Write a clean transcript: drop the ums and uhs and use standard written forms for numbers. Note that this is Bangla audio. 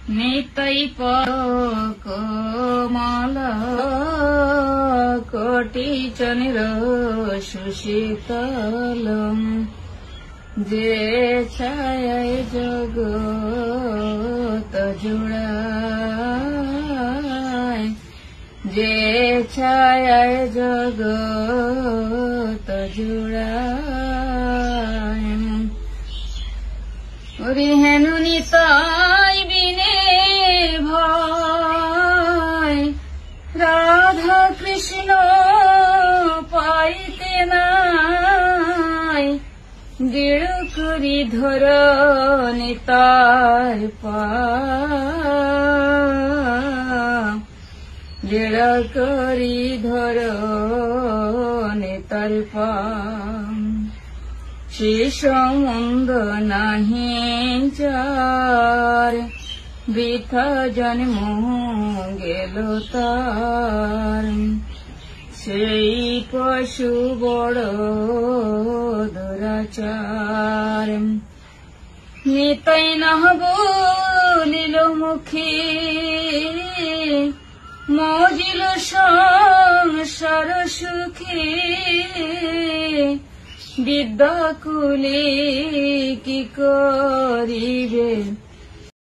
নিতাই কমল কোটি চন্দ্র সুশীতলম যে ছায় জগত জুড়ায় যে ছায় জগত জুড়ায় ওরে হেন নিতাই বিনে ভয় রাধা কৃষ্ণ পাইতে নাই দৃঢ় করি ধর নিতার পা দৃঢ় করি ধর নিতার পা সে সম্বন্ধ নাহি যার বৃথা জন্ম গেল তার সেই পশু বড় দুরাচার নিতাই নাহ বলিল মুখে মজিল সংসার সুখে বিদ্যাকুলে কি করিবে